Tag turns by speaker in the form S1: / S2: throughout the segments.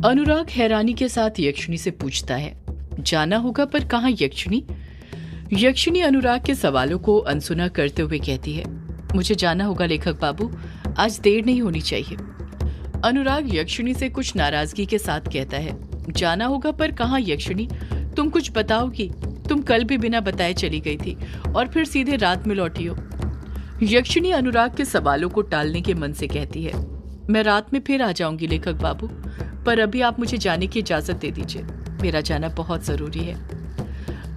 S1: अनुराग हैरानी के साथ यक्षिणी से पूछता है, जाना होगा पर कहाँ यक्षिणी? यक्षिणी अनुराग के सवालों को अनसुना करते हुए कहती है, मुझे जाना होगा लेखक बाबू, आज देर नहीं होनी चाहिए। अनुराग यक्षिणी से कुछ नाराजगी के साथ कहता है, जाना होगा पर कहाँ यक्षिणी? तुम कुछ बताओगी? तुम कल भी बिना बताए चली गई थी और फिर सीधे रात में लौटी हो। यक्षिणी अनुराग के सवालों को टालने के मन से कहती है, मैं रात में फिर आ जाऊंगी लेखक बाबू, पर अभी आप मुझे जाने की इजाजत दे दीजिए, मेरा जाना बहुत जरूरी है।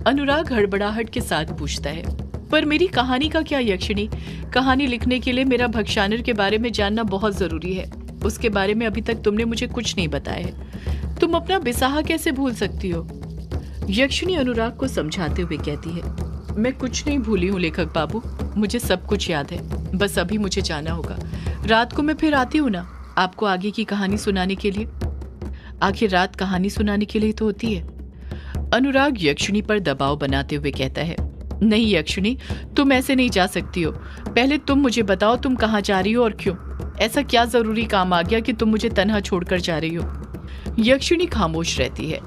S1: अनुराग हड़बड़ाहट के साथ पूछता है, पर मेरी कहानी का क्या यक्षिणी? कहानी लिखने के लिए मेरा भक्षानर के बारे में जानना बहुत जरूरी है। उसके बारे में अभी तक तुमने मुझे कुछ नहीं बताया है। तुम अपना बिसाहा कैसे भूल सकती हो? यक्षिणी अनुराग को समझाते हुए कहती है, मैं कुछ नहीं भूली हूँ लेखक बाबू, मुझे सब कुछ याद है, बस अभी मुझे जाना होगा। रात को मैं फिर आती हूँ ना आपको आगे की कहानी सुनाने के लिए। आखिर रात कहानी सुनाने के लिए तो होती है। अनुराग यक्षिणी पर दबाव बनाते हुए कहता है, नहीं यक्षिणी, तुम ऐसे नहीं जा सकती हो। पहले तुम मुझे बताओ तुम कहाँ जा रही हो और क्यों? ऐसा क्या जरूरी काम आ गया कि तुम मुझे तन्हा छोड़कर जा रही हो? यक्षिणी खामोश रहती है।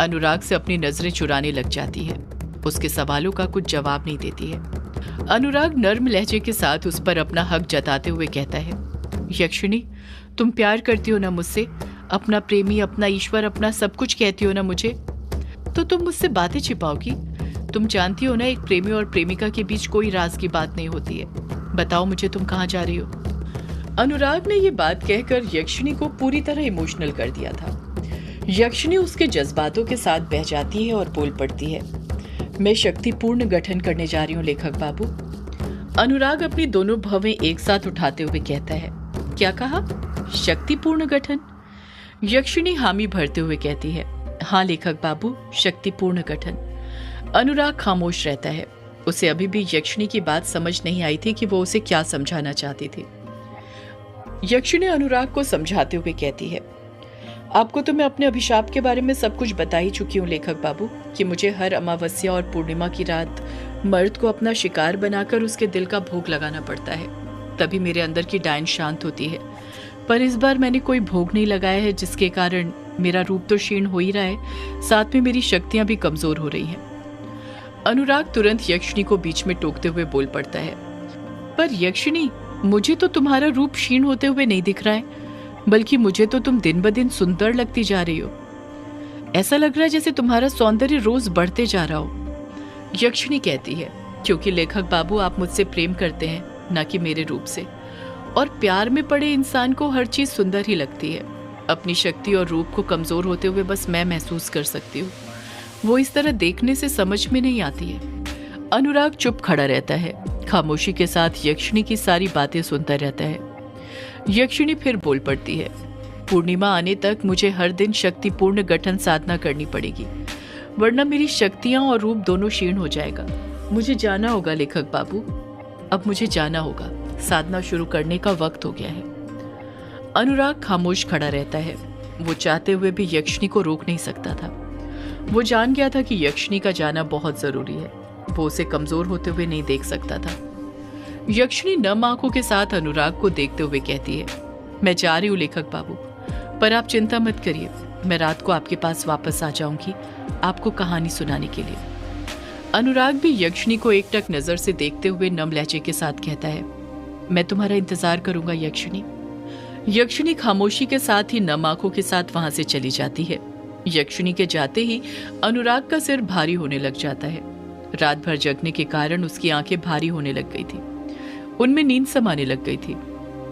S1: अनुराग से अपनी नजरें चुराने लग जाती है। उसके सवालों का कुछ जवाब नहीं देती है। अनुराग नर्म लहजे के साथ उस पर अपना हक जताते हुए कहता है, यक्षिणी, तुम प्यार करती हो ना मुझसे? अपना प्रेमी, अपना ईश्वर, अपना सब कुछ कहती हो ना मुझे? तो तुम मुझसे बातें छिपाओगी? तुम जानती हो ना एक प्रेमी और प्रेमिका के बीच कोई राज की बात नहीं होती है। बताओ मुझे तुम कहाँ जा रही हो? अनुराग ने ये बात कहकर यक्षिणी को पूरी तरह इमोशनल कर दिया था। यक्षिणी उसके जज्बातों के साथ बह जाती है और बोल पड़ती है, मैं शक्तिपूर्ण गठन करने जा रही हूँ लेखक बाबू। अनुराग अपनी दोनों भवें एक साथ उठाते हुए कहता है, क्या कहा? शक्तिपूर्ण गठन? यक्षिणी हामी भरते हुए कहती है, हाँ लेखक बाबू, शक्तिपूर्ण गठन। अनुराग खामोश रहता है। उसे अभी भी यक्षिणी की बात समझ नहीं आई थी कि वो उसे क्या समझाना चाहती थी। यक्षिणी अनुराग को समझाते हुए कहती है, आपको तो मैं अपने अभिशाप के बारे में सब कुछ बता ही चुकी हूँ लेखक बाबू, कि मुझे हर अमावस्या और पूर्णिमा की रात मर्द को अपना शिकार बनाकर उसके दिल का भोग लगाना पड़ता है, तभी मेरे अंदर की डायन शांत होती है। पर इस बार मैंने कोई भोग नहीं लगाया है, जिसके कारण मेरा रूप तो क्षीण हो ही रहा है, साथ में मेरी शक्तियां भी कमजोर हो रही हैं। अनुराग तुरंत यक्षिणी को बीच में टोकते हुए बोल पड़ता है, पर यक्षिणी, मुझे तो तुम्हारा रूप क्षीण होते हुए नहीं दिख रहा है, बल्कि मुझे तो तुम दिन ब दिन सुंदर लगती जा रही हो। ऐसा लग रहा है जैसे तुम्हारा सौंदर्य रोज बढ़ते जा रहा हो। यक्षिणी कहती है, क्योंकि लेखक बाबू आप मुझसे प्रेम करते हैं, न कि मेरे रूप से, और प्यार में पड़े इंसान को हर चीज सुंदर ही लगती है। अपनी शक्ति और रूप को कमजोर होते हुए बस मैं महसूस कर सकती हूँ, वो इस तरह देखने से समझ में नहीं आती है। अनुराग चुप खड़ा रहता है, खामोशी के साथ यक्षिणी की सारी बातें सुनता रहता है। यक्षिणी फिर बोल पड़ती है, पूर्णिमा आने तक मुझे हर दिन शक्तिपूर्ण गठन साधना करनी पड़ेगी, वरना मेरी शक्तियां और रूप दोनों क्षीण हो जाएगा। मुझे जाना होगा लेखक बाबू, अब मुझे जाना होगा, साधना शुरू करने का वक्त हो गया है। अनुराग खामोश खड़ा रहता है। वो चाहते हुए भी यक्षिणी को रोक नहीं सकता था। वो जान गया था कि यक्षिणी का जाना बहुत जरूरी है। वो उसे कमजोर होते हुए नहीं देख सकता था। यक्षिणी नम आंखों के साथ अनुराग को देखते हुए कहती है, मैं जा रही हूँ लेखक बाबू, पर आप चिंता मत करिए, मैं रात को आपके पास वापस आ जाऊंगी आपको कहानी सुनाने के लिए। अनुराग भी यक्षिणी को एकटक नजर से देखते हुए नम लहजे के साथ कहता है, मैं तुम्हारा इंतजार करूंगा यक्षिणी। यक्षिणी खामोशी के साथ ही नम आंखों के साथ वहां से चली जाती है। यक्षिणी के जाते ही अनुराग का सिर भारी होने लग जाता है। रात भर जगने के कारण उसकी आंखें भारी होने लग गई थी, उनमें नींद समाने लग गई थी।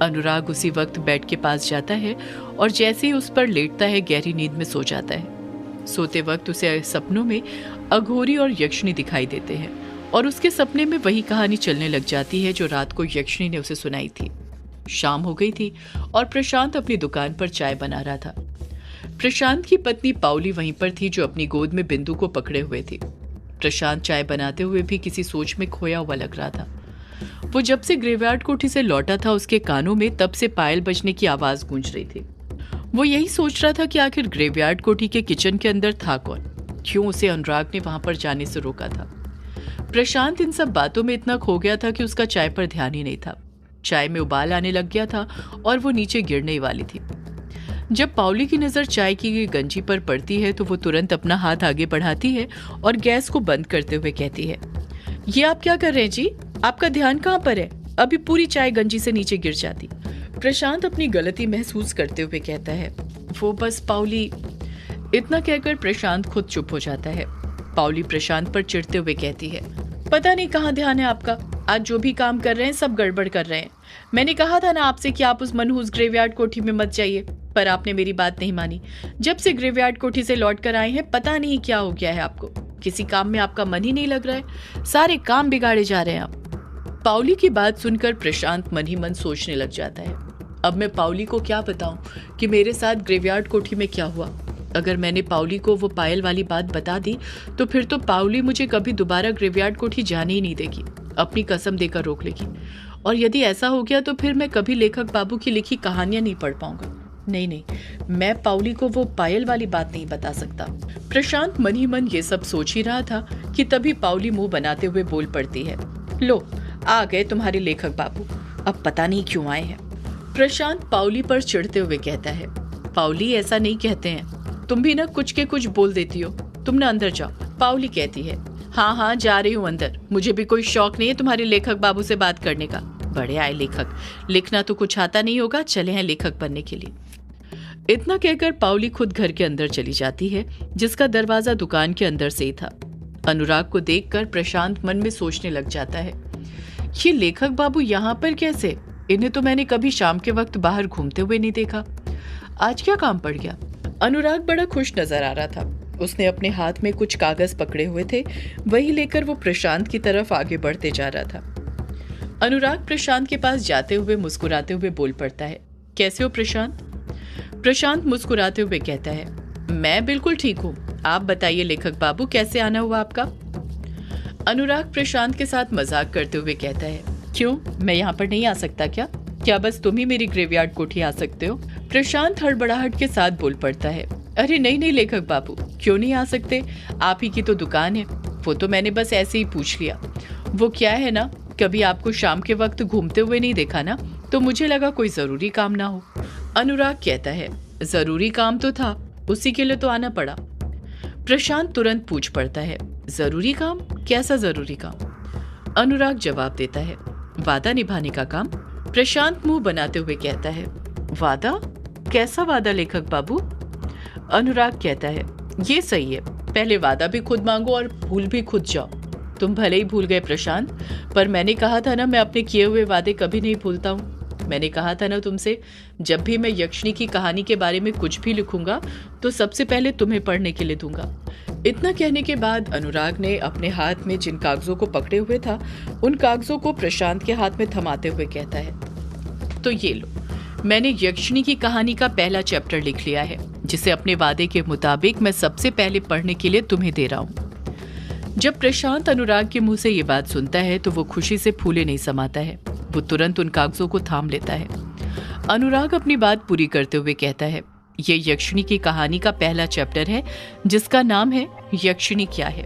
S1: अनुराग उसी वक्त बेड के पास जाता है और जैसे ही उस पर लेटता है गहरी नींद में सो जाता है। सोते वक्त उसे सपनों में अघोरी और यक्षिणी दिखाई देते हैं और उसके सपने में वही कहानी चलने लग जाती है जो रात को यक्षिणी ने उसे सुनाई थी। शाम हो गई थी और प्रशांत अपनी दुकान पर चाय बना रहा था। प्रशांत की पत्नी पाउली वहीं पर थी, जो अपनी गोद में बिंदु को पकड़े हुए थी। प्रशांत चाय बनाते हुए भी किसी सोच में खोया हुआ लग रहा था। वो जब से ग्रेवयार्ड कोठी से लौटा था, उसके कानों में तब से पायल बजने की आवाज गूंज रही थी। वो यही सोच रहा था कि आखिर ग्रेवयार्ड कोठी के किचन के अंदर था कौन, क्यों उसे अनुराग ने वहां पर जाने से रोका था। प्रशांत इन सब बातों में इतना खो गया था कि उसका चाय पर ध्यान ही नहीं था। चाय में उबाल आने लग गया था और वो नीचे गिरने वाली थी। जब पाउली की नजर चाय की गंजी पर पड़ती है तो वो तुरंत अपना हाथ आगे बढ़ाती है और गैस को बंद करते हुए कहती है, ये आप क्या कर रहे हैं जी? आपका ध्यान कहाँ पर है? अभी पूरी चाय गंजी से नीचे गिर जाती। प्रशांत अपनी गलती महसूस करते हुए कहता है, वो बस पाउली। इतना कहकर प्रशांत खुद चुप हो जाता है। पाउली प्रशांत पर चिढ़ते हुए कहती है, पता नहीं कहाँ ध्यान है आपका, आज जो भी काम कर रहे हैं सब गड़बड़ कर रहे हैं। मैंने कहा था ना आपसे कि आप उस मनहूस ग्रेवयार्ड कोठी में मत जाइए, पर आपने मेरी बात नहीं मानी। जब से ग्रेवयार्ड कोठी से लौट कर आए हैं पता नहीं क्या हो गया है आपको, किसी काम में आपका मन ही नहीं लग रहा है, सारे काम बिगाड़े जा रहे हैं आप। पाउली की बात सुनकर प्रशांत मन ही मन सोचने लग जाता है, अब मैं पाउली को क्या बताऊं कि मेरे साथ ग्रेवयार्ड कोठी में क्या हुआ। अगर मैंने पाउली को वो पायल वाली बात बता दी तो फिर तो पाउली मुझे कभी दोबारा ग्रेवयार्ड कोठी जाने ही नहीं देगी, अपनी कसम देकर रोक लेगी। और यदि ऐसा हो गया तो फिर मैं कभी लेखक बाबू की लिखी कहानियां नहीं पढ़ पाऊंगा। नहीं, मैं पाउली को वो पायल वाली बात नहीं बता सकता। प्रशांत मन ही मन ये सब सोच ही रहा था कि तभी पाउली मुंह बनाते हुए बोल पड़ती है, लो आ गए तुम्हारे लेखक बाबू, अब पता नहीं क्यों आए हैं। प्रशांत पाउली पर चिढ़ते हुए कहता है, पाउली ऐसा नहीं कहते हैं, तुम भी ना कुछ के कुछ बोल देती हो, तुम ना अंदर जाओ। पाउली कहती है, हाँ जा रही हूँ अंदर, मुझे भी कोई शौक नहीं है तुम्हारे लेखक बाबू से बात करने का। बड़े आए लेखक, लिखना तो कुछ आता नहीं होगा, चले हैं लेखक बनने के लिए। इतना कहकर पाउली खुद घर के अंदर चली जाती है, जिसका दरवाजा दुकान के अंदर से ही था। अनुराग को देखकर प्रशांत मन में सोचने लग जाता है, ये लेखक बाबू यहाँ पर कैसे? इन्हें तो मैंने कभी शाम के वक्त बाहर घूमते हुए नहीं देखा, आज क्या काम पड़ गया? अनुराग बड़ा खुश नजर आ रहा था। उसने अपने हाथ में कुछ कागज पकड़े हुए थे, वही लेकर वो प्रशांत की तरफ आगे बढ़ते जा रहा था। अनुराग प्रशांत के पास जाते हुए मुस्कुराते हुए बोल पड़ता है, कैसे हो प्रशांत? प्रशांत मुस्कुराते हुए कहता है, मैं बिल्कुल ठीक हूँ, आप बताइए लेखक बाबू कैसे आना हुआ आपका? अनुराग प्रशांत के साथ मजाक करते हुए कहता है, क्यों मैं यहाँ पर नहीं आ सकता क्या? क्या बस तुम ही मेरी ग्रेवयार्ड कोठी आ सकते हो? प्रशांत हड़बड़ाहट के साथ बोल पड़ता है, अरे नहीं लेखक बाबू, क्यों नहीं आ सकते? आप ही की तो दुकान है, वो तो मैंने बस ऐसे ही पूछ लिया। वो क्या है ना, कभी आपको शाम के वक्त घूमते हुए नहीं देखा ना, तो मुझे लगा कोई जरूरी काम ना हो। अनुराग कहता है, जरूरी काम तो था, उसी के लिए तो आना पड़ा। प्रशांत तुरंत पूछ पड़ता है, जरूरी काम? कैसा जरूरी काम? अनुराग जवाब देता है, वादा निभाने का काम। प्रशांत मुंह बनाते हुए कहता है, वादा? कैसा वादा लेखक बाबू? अनुराग कहता है, ये सही है, पहले वादा भी खुद मांगो और भूल भी खुद जाओ। तुम भले ही भूल गए प्रशांत, पर मैंने कहा था ना मैं अपने किए हुए वादे कभी नहीं भूलता हूँ। मैंने कहा था ना तुमसे, जब भी मैं यक्षिणी की कहानी के बारे में कुछ भी लिखूंगा तो सबसे पहले तुम्हें पढ़ने के लिए दूंगा। इतना कहने के बाद अनुराग ने अपने हाथ में जिन कागजों को पकड़े हुए था उन कागजों को प्रशांत के हाथ में थमाते हुए कहता है, तो ये लो, मैंने यक्षिणी की कहानी का पहला चैप्टर लिख लिया है, जिसे अपने वादे के मुताबिक मैं सबसे पहले पढ़ने के लिए तुम्हें दे रहा हूँ। जब प्रशांत अनुराग के मुंह से ये बात सुनता है तो वो खुशी से फूले नहीं समाता है। वो तुरंत उन कागजों को थाम लेता है। अनुराग अपनी बात पूरी करते हुए कहता है, ये यक्षिणी की कहानी का पहला चैप्टर है, जिसका नाम है यक्षिणी क्या है।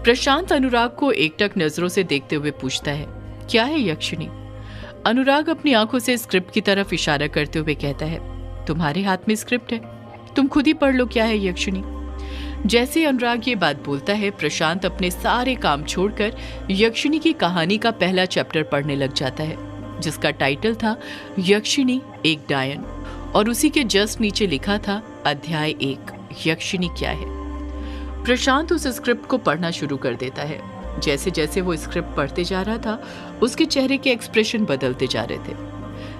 S1: प्रशांत अनुराग को एकटक नजरों से देखते हुए पूछता है, क्या है यक्षिणी? अनुराग अपनी आंखों से स्क्रिप्ट की तरफ इशारा करते हुए कहता है, तुम्हारे हाथ में स्क्रिप्ट है, तुम खुद ही पढ़ लो क्या है यक्षिणी। जैसे अनुराग ये बात बोलता है, प्रशांत अपने सारे काम छोड़कर यक्षिणी की कहानी का पहला चैप्टर पढ़ने लग जाता है, जिसका टाइटल था यक्षिणी एक डायन, और उसी के जस्ट नीचे लिखा था अध्याय 1 यक्षिणी क्या है। प्रशांत उस स्क्रिप्ट को पढ़ना शुरू कर देता है। जैसे जैसे वो स्क्रिप्ट पढ़ते जा रहा था, उसके चेहरे के एक्सप्रेशन बदलते जा रहे थे,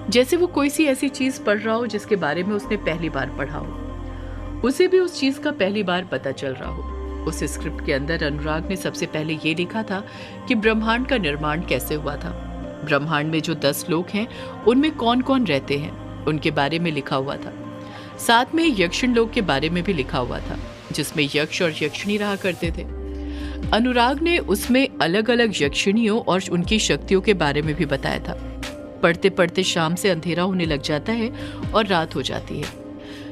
S1: जैसे वो कोई सी ऐसी चीज पढ़ रहा हो जिसके बारे में उसने पहली बार पढ़ा हो, उसे भी उस चीज का पहली बार पता चल रहा हो। उस स्क्रिप्ट के अंदर अनुराग ने सबसे पहले ये लिखा था कि ब्रह्मांड का निर्माण कैसे हुआ था। ब्रह्मांड में जो 10 लोक हैं, उनमें कौन कौन रहते हैं, उनके बारे में लिखा हुआ था। साथ में यक्षिण लोक के बारे में भी लिखा हुआ था, जिसमें यक्ष और यक्षिणी रहा करते थे। अनुराग ने उसमें अलग अलग यक्षिणियों और उनकी शक्तियों के बारे में भी बताया था। पढ़ते पढ़ते शाम से अंधेरा होने लग जाता है और रात हो जाती है।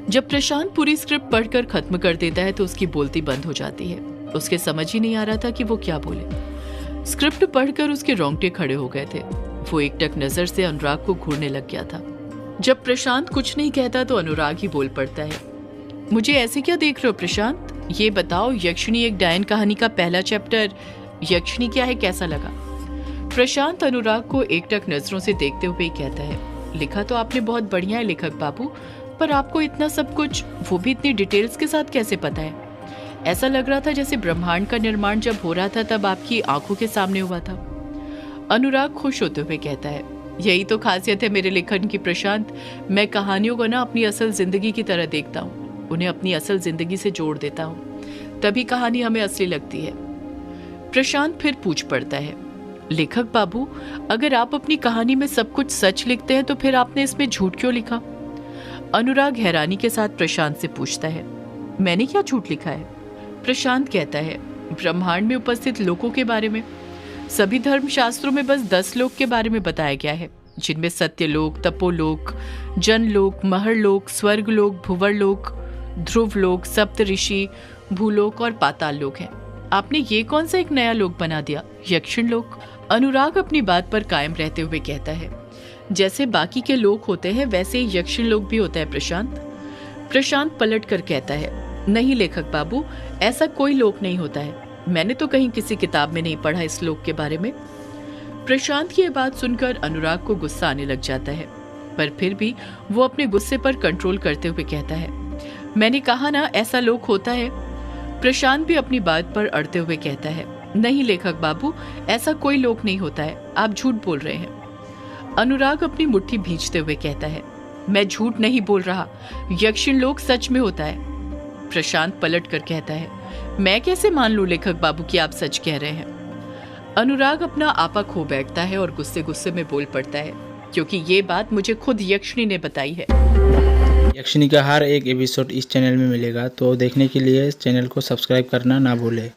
S1: जब प्रशांत पूरी स्क्रिप्ट पढ़कर खत्म कर देता है तो उसकी बोलती बंद हो जाती है। उसके समझ ही नहीं आ रहा था कि वो क्या बोले। स्क्रिप्ट पढ़कर उसके रोंगटे खड़े हो गए थे। वो एकटक नजर से अनुराग को घूरने लग गया था। जब प्रशांत कुछ नहीं कहता तो अनुराग ही बोल पड़ता है। मुझे ऐसे क्या देख रहे हो प्रशांत? ये बताओ, यक्षिणी एक डायन कहानी का पहला चैप्टर यक्षिणी क्या है कैसा लगा? प्रशांत अनुराग को एकटक नजरों से देखते हुए कहता है, लिखा तो आपने बहुत बढ़िया है लेखक बाबू, पर आपको इतना सब कुछ, वो भी इतनी डिटेल्स के साथ कैसे पता है? ऐसा लग रहा था जैसे ब्रह्मांड का निर्माण जब हो रहा था तब आपकी आंखों के सामने हुआ था। अनुराग खुश होते हुए कहता है, यही तो खासियत है मेरे लेखन की प्रशांत। मैं कहानियों को ना अपनी असल जिंदगी की तरह देखता हूँ, उन्हें अपनी असल जिंदगी से जोड़ देता हूँ, तभी कहानी हमें असली लगती है। प्रशांत फिर पूछ पड़ता है, लेखक बाबू, अगर आप अपनी कहानी में सब कुछ सच लिखते हैं तो फिर आपने इसमें झूठ क्यों लिखा? अनुराग हैरानी के साथ प्रशांत से पूछता है, मैंने क्या झूठ लिखा है? प्रशांत कहता है, ब्रह्मांड में उपस्थित लोगों के बारे में। सभी धर्म शास्त्रों में बस 10 लोक के बारे में बताया गया है, जिनमें सत्यलोक, तपोलोक, जनलोक, महरलोक, स्वर्गलोक, भुवरलोक, ध्रुवलोक, सप्तऋषि, भूलोक और पाताल लोक हैं। आपने ये कौन सा एक नया लोक बना दिया, यक्षिण लोक? अनुराग अपनी बात पर कायम रहते हुए कहता है, जैसे बाकी के लोक होते हैं वैसे ही यक्षिण लोक भी होता है प्रशांत। प्रशांत पलट कर कहता है, नहीं लेखक बाबू, ऐसा कोई लोक नहीं होता है, मैंने तो कहीं किसी किताब में नहीं पढ़ा इस लोक के बारे में। प्रशांत की यह बात सुनकर अनुराग को गुस्सा आने लग जाता है, पर फिर भी वो अपने गुस्से पर कंट्रोल करते हुए कहता है, मैंने कहा ना ऐसा लोक होता है। प्रशांत भी अपनी बात पर अड़ते हुए कहता है, नहीं लेखक बाबू, ऐसा कोई लोक नहीं होता है, आप झूठ बोल रहे हैं। अनुराग अपनी मुट्ठी भींचते हुए कहता है, मैं झूठ नहीं बोल रहा, यक्षिण लोक सच में होता है। प्रशांत पलट कर कहता है, मैं कैसे मान लूं लेखक बाबू कि आप सच कह रहे हैं? अनुराग अपना आपा खो बैठता है और गुस्से गुस्से में बोल पड़ता है, क्योंकि ये बात मुझे खुद यक्षिणी ने बताई है।
S2: यक्षिणी का हर एक एपिसोड इस चैनल में मिलेगा, तो देखने के लिए इस चैनल को सब्सक्राइब करना ना भूलें।